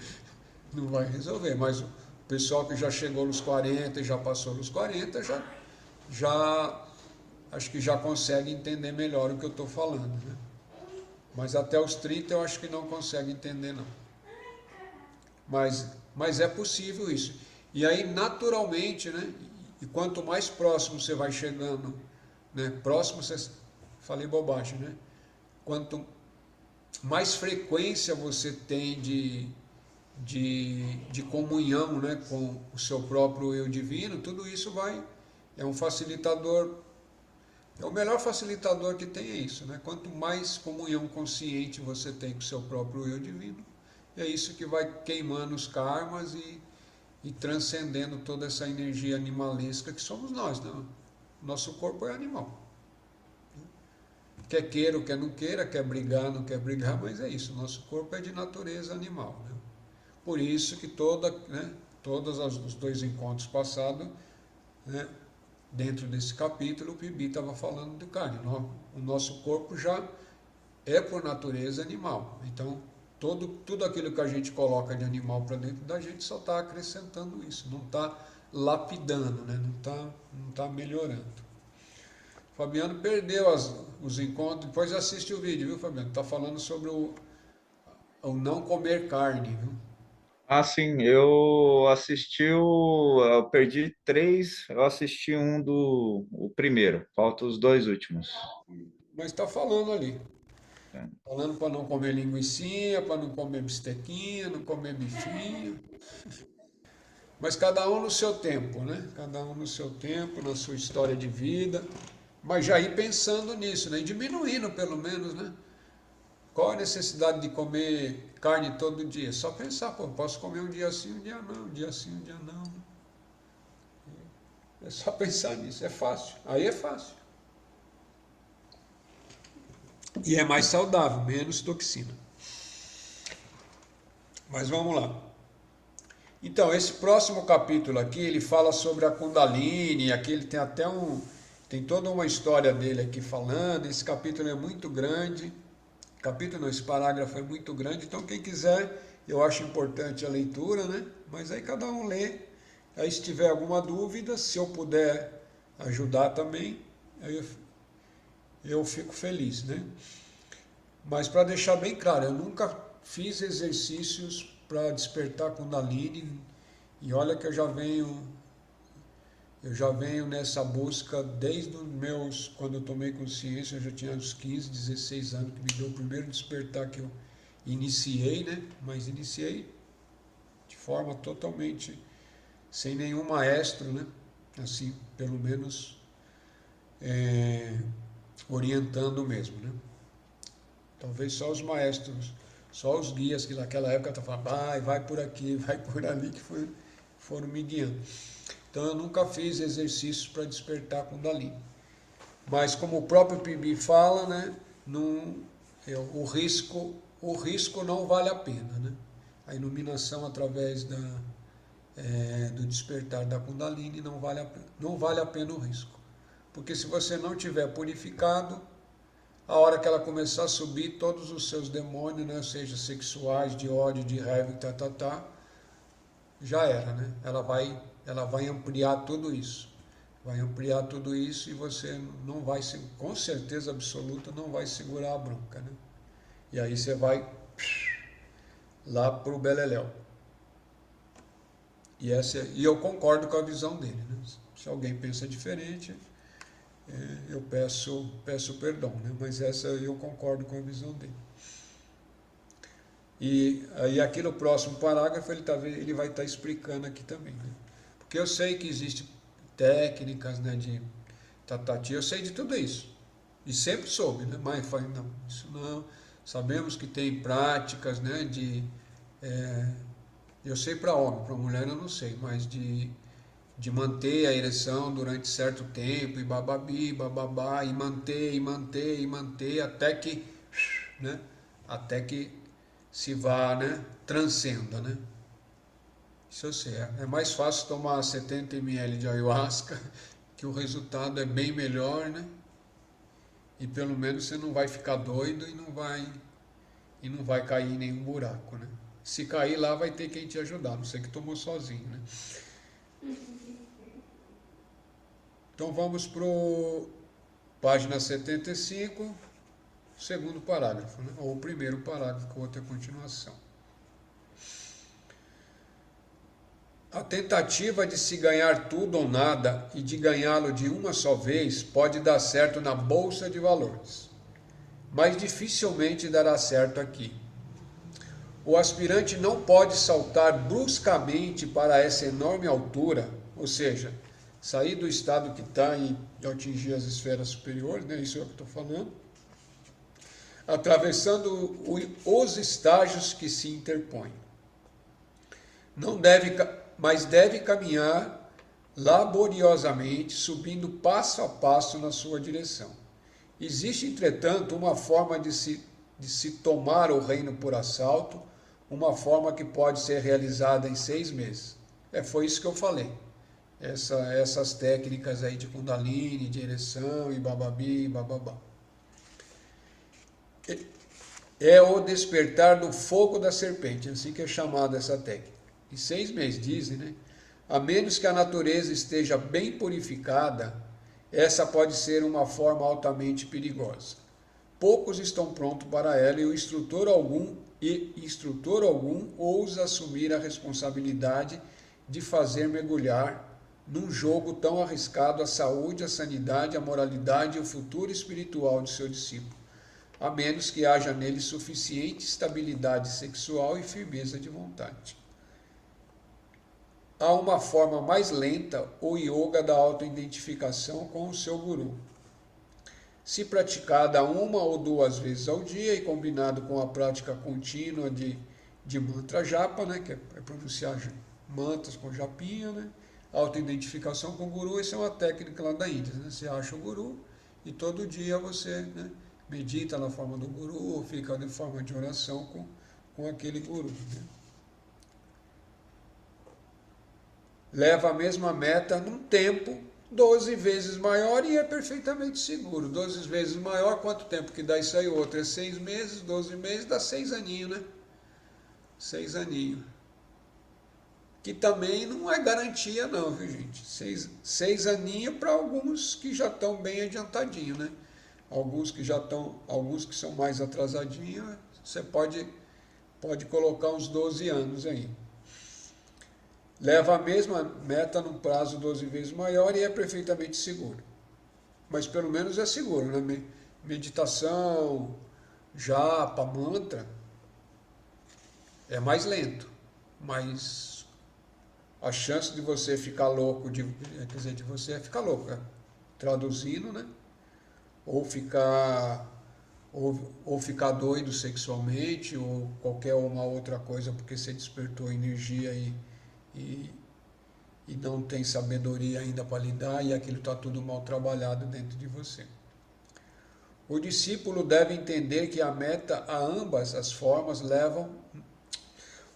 [SPEAKER 1] Não vai resolver, mas o pessoal que já chegou nos 40 e já passou nos 40 já acho que já consegue entender melhor o que eu estou falando, né? Mas até os 30 eu acho que não consegue entender, não. Mas é possível isso. E aí, naturalmente, né? E quanto mais próximo você vai chegando, né? Próximo, falei bobagem, né? Quanto mais frequência você tem de comunhão, né? Com o seu próprio eu divino, tudo isso é um facilitador, é o melhor facilitador que tem, é isso, né? Quanto mais comunhão consciente você tem com o seu próprio eu divino, é isso que vai queimando os karmas e transcendendo toda essa energia animalesca que somos nós, né? Nosso corpo é animal. Quer queira ou quer não queira, quer brigar, não quer brigar, mas é isso, nosso corpo é de natureza animal, né? Por isso que todos os dois encontros passados, né, dentro desse capítulo, o Pibi estava falando de carne. O nosso corpo já é por natureza animal. Então, tudo aquilo que a gente coloca de animal para dentro da gente só está acrescentando isso, não está lapidando, né? Não tá melhorando. Fabiano perdeu os encontros, depois assiste o vídeo, viu, Fabiano? Está falando sobre o não comer carne, viu?
[SPEAKER 2] Ah, sim, eu perdi três, eu assisti o primeiro, falta os dois últimos.
[SPEAKER 1] Mas está falando ali.
[SPEAKER 2] Né?
[SPEAKER 1] Falando para não comer linguicinha, para não comer bistequinha, não comer bifinho. Mas cada um no seu tempo, né? Cada um no seu tempo, na sua história de vida. Mas já ir pensando nisso, né? E diminuindo pelo menos, né? Qual a necessidade de comer carne todo dia? Só pensar, pô, posso comer um dia sim, um dia não, um dia sim, um dia não. É só pensar nisso, é fácil. Aí é fácil. E é mais saudável, menos toxina. Mas vamos lá. Então, esse próximo capítulo aqui, ele fala sobre a Kundalini, aqui ele tem até tem toda uma história dele aqui falando, esse capítulo é muito grande, capítulo não, esse parágrafo é muito grande, então quem quiser, eu acho importante a leitura, né? Mas aí cada um lê, aí se tiver alguma dúvida, se eu puder ajudar também, aí eu fico feliz, né? Mas para deixar bem claro, eu nunca fiz exercícios para despertar Kundalini e olha que eu já venho nessa busca desde os meus, quando eu tomei consciência, eu já tinha uns 15, 16 anos que me deu o primeiro despertar que eu iniciei, né? Mas iniciei de forma totalmente sem nenhum maestro, né? Assim, pelo menos orientando mesmo, né? Talvez só os maestros, só os guias que naquela época estavam falando, vai por aqui, vai por ali, que foram me guiando. Então eu nunca fiz exercícios para despertar Kundalini. Mas como o próprio Pibi fala, né, não, o risco não vale a pena, né? A iluminação através do despertar da Kundalini, não vale a pena o risco. Porque se você não tiver purificado, a hora que ela começar a subir, todos os seus demônios, né, seja sexuais, de ódio, de raiva, já era, né? Ela vai ampliar tudo isso. Vai ampliar tudo isso e você não vai, com certeza absoluta, não vai segurar a bronca, né? E aí você vai lá pro beleléu. E eu concordo com a visão dele, né? Se alguém pensa diferente, eu peço perdão, né? Mas essa eu concordo com a visão dele. E aí aqui no próximo parágrafo ele vai estar explicando aqui também, né? Porque eu sei que existem técnicas, né, de tatati, eu sei de tudo isso. E sempre soube, né? Mas não, isso não. Sabemos que tem práticas, né, eu sei para homem, para mulher eu não sei, mas de manter a ereção durante certo tempo, e bababi, bababá, e manter, até que, né, até que se vá, né, transcenda, né. Isso eu sei, é mais fácil tomar 70 ml de ayahuasca, que o resultado é bem melhor, né, e pelo menos você não vai ficar doido e não vai cair em nenhum buraco, né. Se cair lá vai ter quem te ajudar, não sei que tomou sozinho, né. Então vamos para página 75, segundo parágrafo, né? Ou o primeiro parágrafo, com outra continuação. A tentativa de se ganhar tudo ou nada e de ganhá-lo de uma só vez pode dar certo na bolsa de valores, mas dificilmente dará certo aqui. O aspirante não pode saltar bruscamente para essa enorme altura, ou seja, sair do estado que está e atingir as esferas superiores, né? Isso é o que eu estou falando, atravessando os estágios que se interpõem. Mas deve caminhar laboriosamente, subindo passo a passo na sua direção. Existe, entretanto, uma forma de se tomar o reino por assalto, uma forma que pode ser realizada em 6 meses. Foi isso que eu falei. Essas técnicas aí de Kundalini, de ereção e bababi, bababá. É o despertar do fogo da serpente, assim que é chamada essa técnica. Em 6 meses, dizem, né? A menos que a natureza esteja bem purificada, essa pode ser uma forma altamente perigosa. Poucos estão prontos para ela e instrutor algum ousa assumir a responsabilidade de fazer mergulhar num jogo tão arriscado a saúde, a sanidade, a moralidade e o futuro espiritual de seu discípulo, a menos que haja nele suficiente estabilidade sexual e firmeza de vontade. Há uma forma mais lenta, o yoga da autoidentificação com o seu guru. Se praticada 1 ou 2 vezes ao dia e combinado com a prática contínua de mantra japa, né, que é pronunciar mantras com japinha, né, autoidentificação com o guru, essa é uma técnica lá da Índia, né, você acha o guru e todo dia você, né, medita na forma do guru ou fica em forma de oração com aquele guru, né. Leva a mesma meta num tempo 12 vezes maior e é perfeitamente seguro. 12 vezes maior, quanto tempo que dá isso aí? O outro é 6 meses, 12 meses, dá 6 aninhos, né? 6 aninhos. Que também não é garantia não, viu, gente? 6 aninhos para alguns que já estão bem adiantadinhos, né? Alguns que são mais atrasadinhos, você pode colocar uns 12 anos aí. Leva a mesma meta num prazo 12 vezes maior e é perfeitamente seguro. Mas pelo menos é seguro, né? Meditação, japa, mantra, é mais lento. Mas a chance de você ficar louco, de você ficar louco, né? Traduzindo, né? Ou ficar doido sexualmente, ou qualquer uma outra coisa, porque você despertou energia e não tem sabedoria ainda para lidar, e aquilo está tudo mal trabalhado dentro de você. O discípulo deve entender que a meta a ambas as formas levam.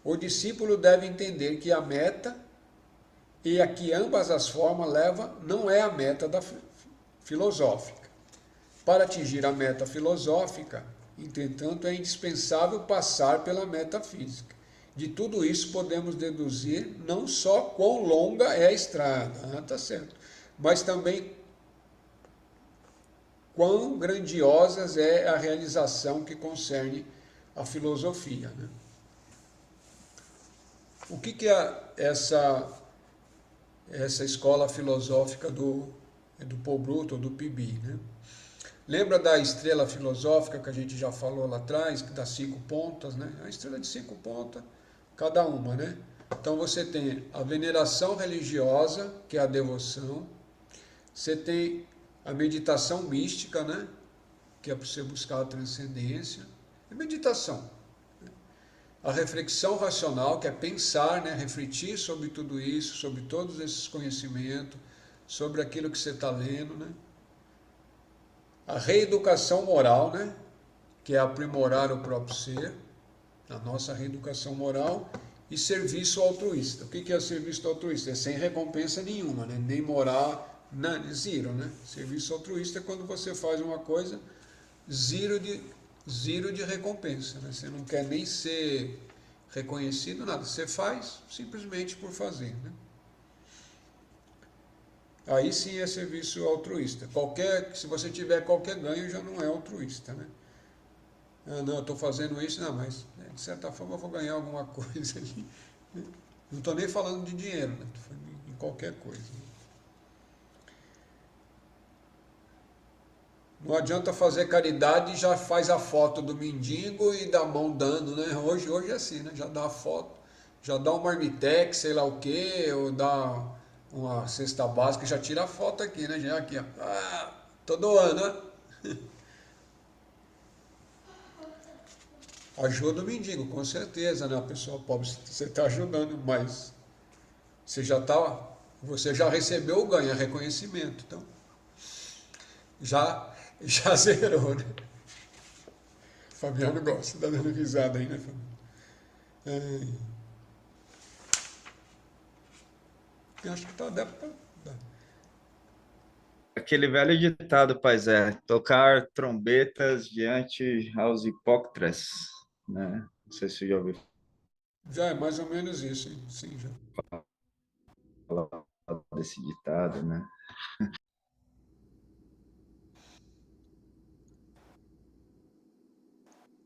[SPEAKER 1] O discípulo deve entender que a meta e a que ambas as formas levam não é a meta filosófica. Para atingir a meta filosófica, entretanto, é indispensável passar pela metafísica. De tudo isso podemos deduzir não só quão longa é a estrada, tá certo, mas também quão grandiosas é a realização que concerne a filosofia. Né? O que é essa escola filosófica do Paul Bruto, ou do PB? Né? Lembra da estrela filosófica que a gente já falou lá atrás, que dá 5 pontas, né? A estrela de 5 pontas, cada uma, né? Então você tem a veneração religiosa, que é a devoção. Você tem a meditação mística, né? Que é para você buscar a transcendência. É meditação. A reflexão racional, que é pensar, né? Refletir sobre tudo isso, sobre todos esses conhecimentos, sobre aquilo que você está lendo, né? A reeducação moral, né? Que é aprimorar o próprio ser, a nossa reeducação moral, e serviço altruísta. O que é serviço altruísta? É sem recompensa nenhuma, né? Nem moral, zero, né? Serviço altruísta é quando você faz uma coisa, zero de recompensa, né? Você não quer nem ser reconhecido, nada. Você faz simplesmente por fazer, né? Aí sim é serviço altruísta. Se você tiver qualquer ganho, já não é altruísta, né? Ah, não, eu estou fazendo isso, não, mas de certa forma eu vou ganhar alguma coisa ali. Não estou nem falando de dinheiro, né? Estou falando em qualquer coisa. Não adianta fazer caridade e já faz a foto do mendigo e da mão dando, né? Hoje é assim, né? Já dá a foto, já dá um marmitex, sei lá o quê, ou dá uma cesta básica, já tira a foto aqui, né? Já aqui, ó. Ah, tô doando, né? Ajuda o mendigo, com certeza, né? A pessoa pobre você está ajudando, mas você já recebeu o ganho, reconhecimento, então já zerou, né? Fabiano gosta, tá dando risada aí, né, Fabiano? Acho que deve tá.
[SPEAKER 2] Aquele velho ditado, Paisé, tocar trombetas diante aos hipócritas, né? Não sei se você já ouviu
[SPEAKER 1] Já é mais ou menos isso, hein? Sim, já.
[SPEAKER 2] falar desse ditado, né?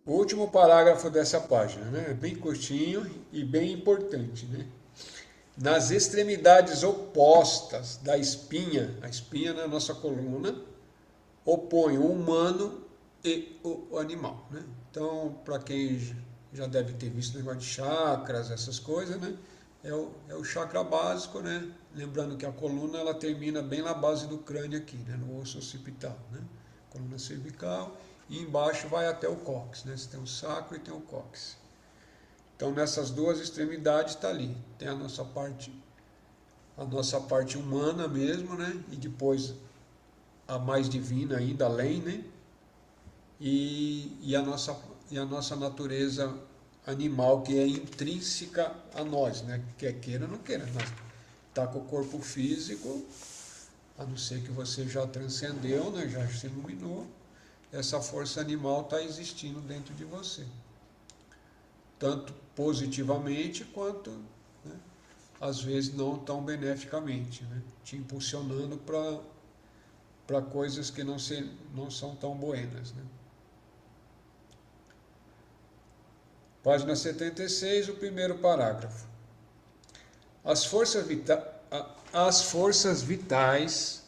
[SPEAKER 1] O último parágrafo dessa página, né? Bem curtinho e bem importante, né? Nas extremidades opostas da espinha, a espinha na nossa coluna, opõe o humano e o animal, né? Então, para quem já deve ter visto o negócio de chakras, essas coisas, né? É o chakra básico, né? Lembrando que a coluna ela termina bem na base do crânio aqui, né? No osso occipital, né? Coluna cervical e embaixo vai até o cóccix, né? Você tem o sacro e tem o cóccix. Então nessas duas extremidades está ali, tem a nossa parte humana mesmo, né? E depois a mais divina ainda além, né? E a nossa natureza animal que é intrínseca a nós, né? Quer queira ou não queira, nós tá com o corpo físico, a não ser que você já transcendeu, né? Já se iluminou, essa força animal está existindo dentro de você, tanto positivamente quanto, né, às vezes não tão beneficamente, né? Te impulsionando para coisas que não são tão buenas, né? Página 76, o primeiro parágrafo. As forças vitais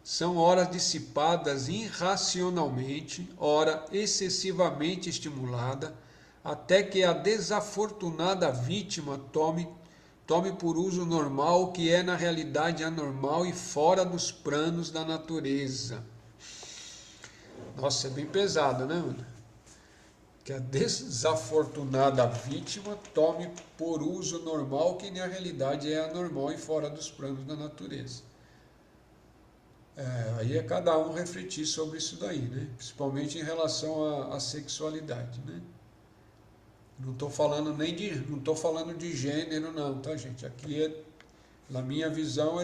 [SPEAKER 1] são ora dissipadas irracionalmente, ora excessivamente estimulada, até que a desafortunada vítima tome por uso normal o que é na realidade anormal e fora dos planos da natureza. Nossa, é bem pesado, né, mano? Que a desafortunada vítima tome por uso normal o que na realidade é anormal e fora dos planos da natureza. Aí é cada um refletir sobre isso daí, né? Principalmente em relação à sexualidade, né? Não estou falando de gênero não, tá, gente? Aqui Na minha visão,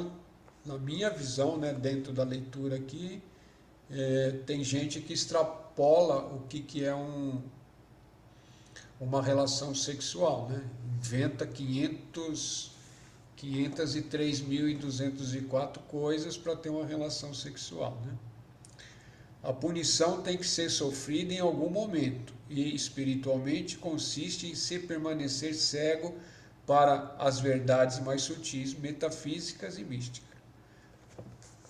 [SPEAKER 1] né, dentro da leitura aqui, tem gente que extrapola o que é uma relação sexual, né? Inventa 503.204 coisas para ter uma relação sexual, né? A punição tem que ser sofrida em algum momento e espiritualmente consiste em se permanecer cego para as verdades mais sutis, metafísicas e místicas.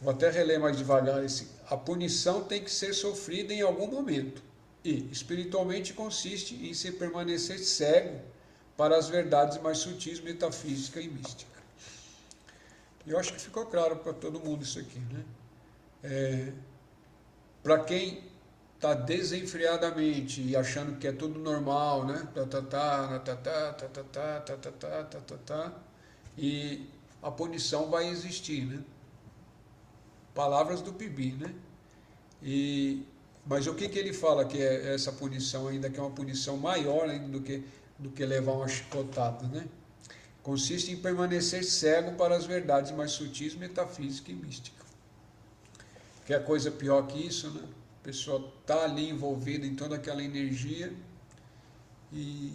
[SPEAKER 1] Vou até reler mais devagar esse. A punição tem que ser sofrida em algum momento e espiritualmente consiste em se permanecer cego para as verdades mais sutis, metafísica e mística. Eu acho que ficou claro para todo mundo isso aqui, né? Para quem está desenfreadamente e achando que é tudo normal, né? E a punição vai existir, né? Palavras do Pibi, né? Mas o que ele fala que é essa punição ainda, que é uma punição maior ainda do que levar uma chicotada, né? Consiste em permanecer cego para as verdades mais sutis, metafísica e mística. Que é coisa pior que isso, né? A pessoa está ali envolvida em toda aquela energia e,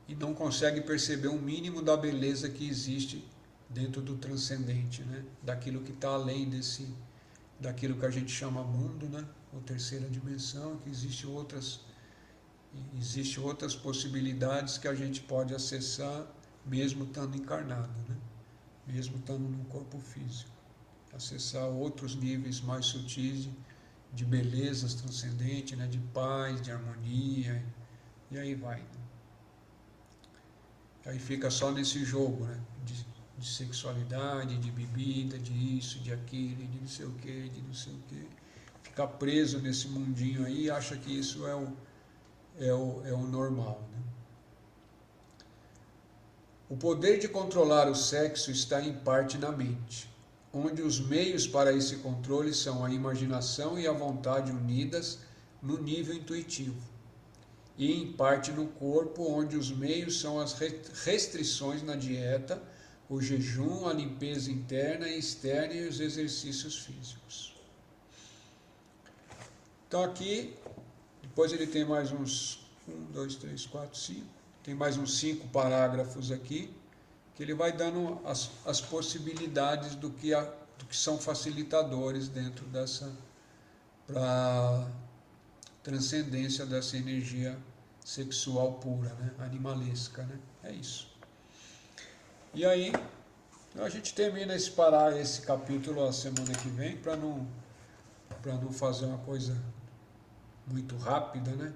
[SPEAKER 1] e não consegue perceber um mínimo da beleza que existe dentro do transcendente, né? Daquilo que está além daquilo que a gente chama mundo, né? Ou terceira dimensão, que existem outras possibilidades que a gente pode acessar mesmo estando encarnado, né? Mesmo estando num corpo físico. Acessar outros níveis mais sutis de belezas transcendentes, né? De paz, de harmonia, e aí vai. Né? Aí fica só nesse jogo, né? De sexualidade, de bebida, de isso, de aquilo, de não sei o que, de não sei o que. Fica preso nesse mundinho aí e acha que isso é o normal. Né? O poder de controlar o sexo está em parte na mente, onde os meios para esse controle são a imaginação e a vontade unidas no nível intuitivo, e em parte no corpo, onde os meios são as restrições na dieta, o jejum, a limpeza interna e externa e os exercícios físicos. Então aqui, depois ele tem mais uns 1, 2, 3, 4, 5, tem mais uns 5 parágrafos aqui, que ele vai dando as possibilidades do que são facilitadores dentro dessa, para transcendência dessa energia sexual pura, né? Animalesca, né? É isso. E aí, a gente termina esse capítulo a semana que vem, para não fazer uma coisa muito rápida, né?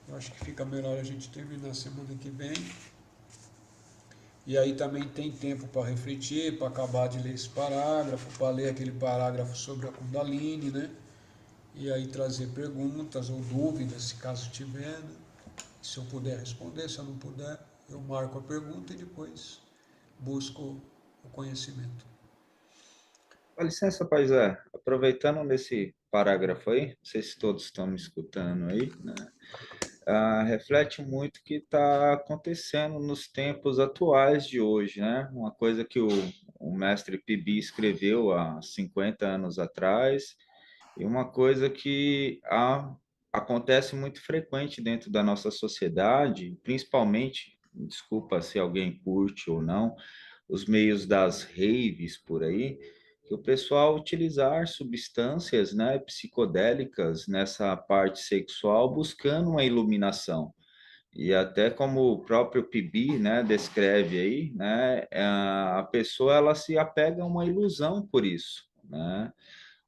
[SPEAKER 1] Eu acho que fica melhor a gente terminar a semana que vem. E aí também tem tempo para refletir, para acabar de ler esse parágrafo, para ler aquele parágrafo sobre a Kundalini, né? E aí trazer perguntas ou dúvidas, se caso tiver, né? Se eu puder responder, se eu não puder, eu marco a pergunta e depois busco o conhecimento.
[SPEAKER 2] Com licença, Paisé, aproveitando nesse parágrafo aí, não sei se todos estão me escutando aí, né? Reflete muito o que está acontecendo nos tempos atuais de hoje, né? Uma coisa que o mestre Pibi escreveu há 50 anos atrás, e uma coisa que acontece muito frequente dentro da nossa sociedade, principalmente, desculpa se alguém curte ou não, os meios das raves por aí, que o pessoal utilizar substâncias, né, psicodélicas nessa parte sexual, buscando uma iluminação. E até como o próprio Pibi, né, descreve aí, né, a pessoa ela se apega a uma ilusão por isso, né?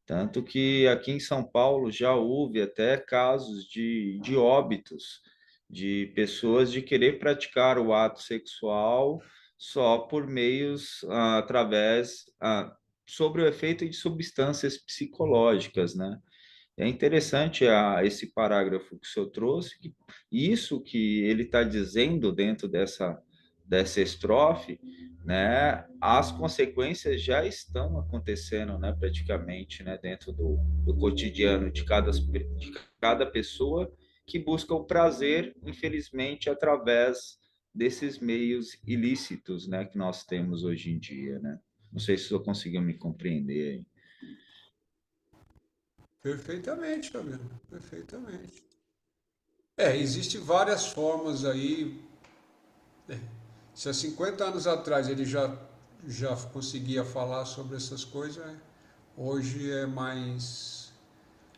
[SPEAKER 2] Tanto que aqui em São Paulo já houve até casos de óbitos, de pessoas de querer praticar o ato sexual só por meios, sobre o efeito de substâncias psicológicas, né? É interessante esse parágrafo que o senhor trouxe, que isso que ele está dizendo dentro dessa estrofe, né, as consequências já estão acontecendo, né, praticamente, né, dentro do cotidiano de cada pessoa que busca o prazer, infelizmente, através desses meios ilícitos, né, que nós temos hoje em dia, né? Não sei se eu conseguiu me compreender.
[SPEAKER 1] Perfeitamente, Fabiano, perfeitamente. É, existe várias formas aí. Se há 50 anos atrás ele já conseguia falar sobre essas coisas, hoje é mais.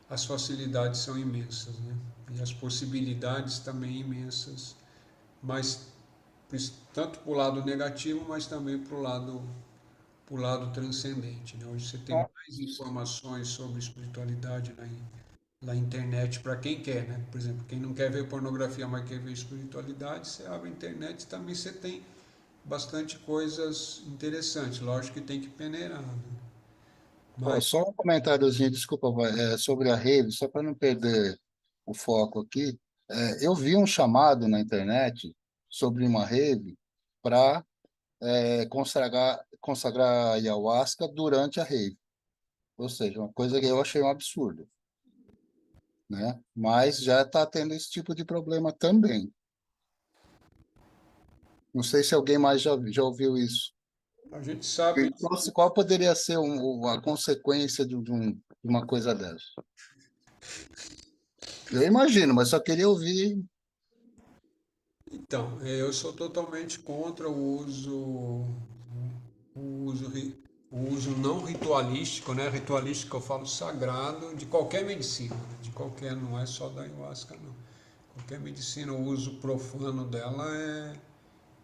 [SPEAKER 1] As facilidades são imensas, né? E as possibilidades também imensas, mas tanto para o lado negativo, mas também para o lado transcendente, né? Hoje você tem mais informações sobre espiritualidade na internet para quem quer, né? Por exemplo, quem não quer ver pornografia, mas quer ver espiritualidade, você abre a internet e também você tem bastante coisas interessantes. Lógico que tem que peneirar, né?
[SPEAKER 3] Ó,
[SPEAKER 1] Mas,
[SPEAKER 3] só um comentáriozinho, desculpa, sobre a rave, só para não perder o foco aqui. Eu vi um chamado na internet sobre uma rave para consagrar ayahuasca durante a rave. Ou seja, uma coisa que eu achei um absurdo, né? Mas já está tendo esse tipo de problema também. Não sei se alguém mais já ouviu isso.
[SPEAKER 1] a gente sabe,
[SPEAKER 3] E qual poderia ser a consequência de uma coisa dessa? Eu imagino, mas só queria ouvir.
[SPEAKER 1] então, eu sou totalmente contra o uso, o uso não ritualístico, né? Ritualístico eu falo sagrado, de qualquer medicina, né? De qualquer, não é só da ayahuasca, não. Qualquer medicina, o uso profano dela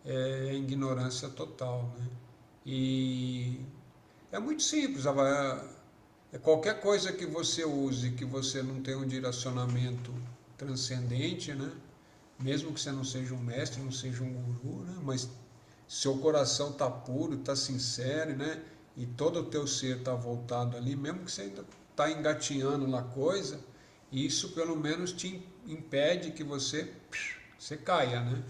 [SPEAKER 1] é ignorância total, né? E é muito simples, é qualquer coisa que você use que você não tem um direcionamento transcendente, né? Mesmo que você não seja um mestre, não seja um guru, né? Mas seu coração está puro, está sincero, né? E todo o teu ser está voltado ali, mesmo que você ainda está engatinhando na coisa, isso pelo menos te impede que você caia, né?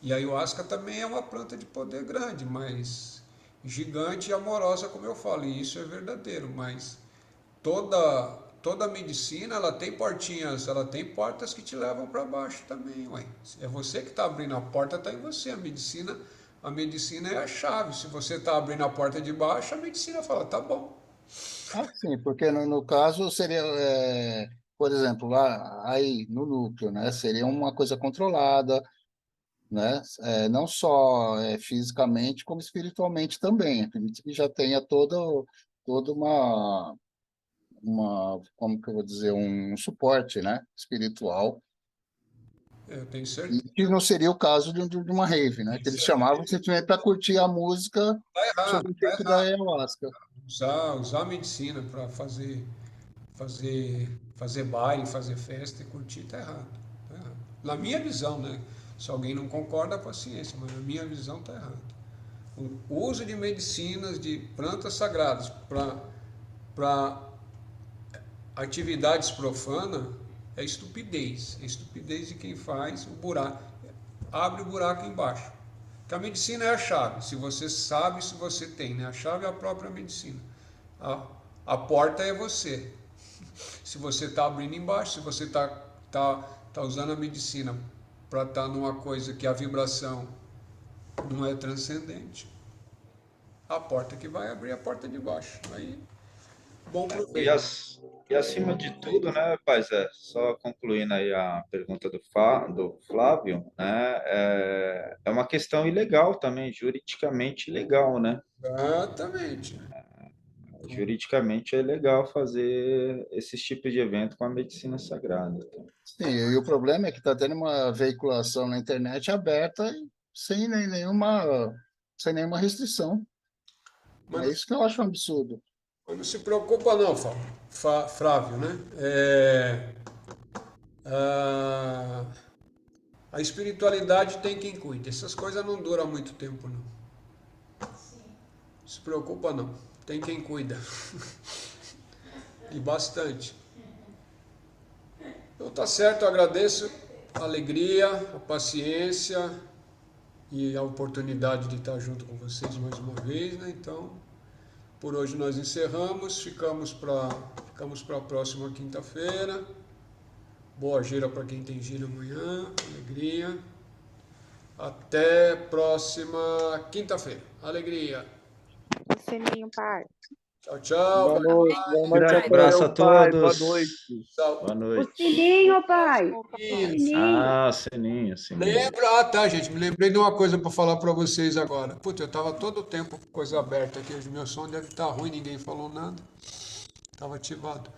[SPEAKER 1] E a ayahuasca também é uma planta de poder grande, mas gigante e amorosa, como eu falo, e isso é verdadeiro, mas toda medicina ela tem portinhas, ela tem portas que te levam para baixo também, ué. É você que está abrindo a porta, está em você. A medicina é a chave. Se você está abrindo a porta de baixo, a medicina fala, tá bom.
[SPEAKER 3] Ah, sim, porque no caso seria, por exemplo, lá aí no núcleo, né? Seria uma coisa controlada, né? Não só fisicamente, como espiritualmente também. Acredito que já tenha toda como que eu vou dizer, um suporte, né? Espiritual.
[SPEAKER 1] Eu tenho
[SPEAKER 3] E
[SPEAKER 1] certeza.
[SPEAKER 3] que não seria o caso de uma rave, né? Que eles chamavam simplesmente para curtir a música
[SPEAKER 1] Tá errado,
[SPEAKER 3] sob o
[SPEAKER 1] tá
[SPEAKER 3] efeito da
[SPEAKER 1] errado.
[SPEAKER 3] ayahuasca.
[SPEAKER 1] Usar a medicina para fazer baile, fazer festa e curtir, tá errado. Tá errado. Na minha visão, né? Se alguém não concorda, paciência, mas na minha visão tá errado. O uso de medicinas, de plantas sagradas para atividades profanas é estupidez. É estupidez de quem faz o buraco. Abre o buraco embaixo. Que a medicina é a chave. Se você sabe, se você tem, né? A chave é a própria medicina. A, a porta é você. Se você está abrindo embaixo, se você tá usando a medicina para estar numa coisa que a vibração não é transcendente, a porta que vai abrir é a porta de baixo. Aí, bom
[SPEAKER 2] E,
[SPEAKER 1] proveito.
[SPEAKER 2] as, e acima de tudo, né, rapaz, só concluindo aí a pergunta do Flávio, né, é uma questão ilegal também, juridicamente ilegal, né?
[SPEAKER 1] Exatamente.
[SPEAKER 2] Juridicamente é ilegal fazer esses tipos de evento com a medicina sagrada. Tá?
[SPEAKER 3] Sim, e o problema é que está tendo uma veiculação na internet aberta e sem nenhuma restrição.
[SPEAKER 1] Mas
[SPEAKER 3] É isso que eu acho um absurdo.
[SPEAKER 1] não se preocupa não, Flávio, né? A, a espiritualidade tem quem cuide. Essas coisas não duram muito tempo, não. Não se preocupa não. Tem quem cuida. E bastante. Então tá certo, eu agradeço a alegria, a paciência e a oportunidade de estar junto com vocês mais uma vez, né? Então, por hoje nós encerramos, ficamos para a próxima quinta-feira. Boa gira para quem tem gira amanhã, alegria. Até próxima quinta-feira. Alegria.
[SPEAKER 4] O sininho, pai.
[SPEAKER 1] Tchau, tchau.
[SPEAKER 5] Boa noite
[SPEAKER 2] Grande
[SPEAKER 5] a
[SPEAKER 2] abraço a
[SPEAKER 5] pai. Boa
[SPEAKER 2] todos.
[SPEAKER 5] noite.
[SPEAKER 2] Boa
[SPEAKER 6] O
[SPEAKER 2] noite.
[SPEAKER 6] sininho, pai.
[SPEAKER 1] Isso.
[SPEAKER 6] Sininho.
[SPEAKER 2] Ah, sininho, sininho.
[SPEAKER 1] Lembra? Ah, tá, gente. Me lembrei de uma coisa para falar para vocês agora. Putz, eu tava todo o tempo com coisa aberta aqui. Hoje meu som deve estar ruim, ninguém falou nada. Tava ativado.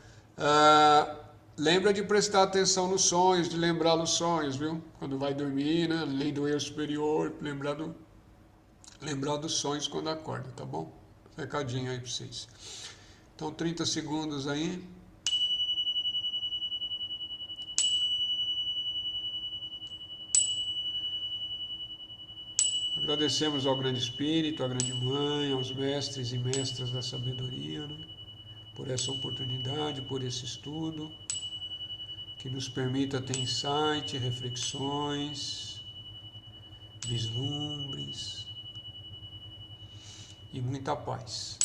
[SPEAKER 1] Lembra de prestar atenção nos sonhos, de lembrar dos sonhos, viu? Quando vai dormir, né? Além do eu superior, lembrar dos sonhos quando acorda, tá bom? Recadinho aí para vocês. Então, 30 segundos aí. Agradecemos ao Grande Espírito, à Grande Mãe, aos mestres e mestras da sabedoria, né? Por essa oportunidade, por esse estudo, que nos permita ter insight, reflexões, vislumbres e muita paz.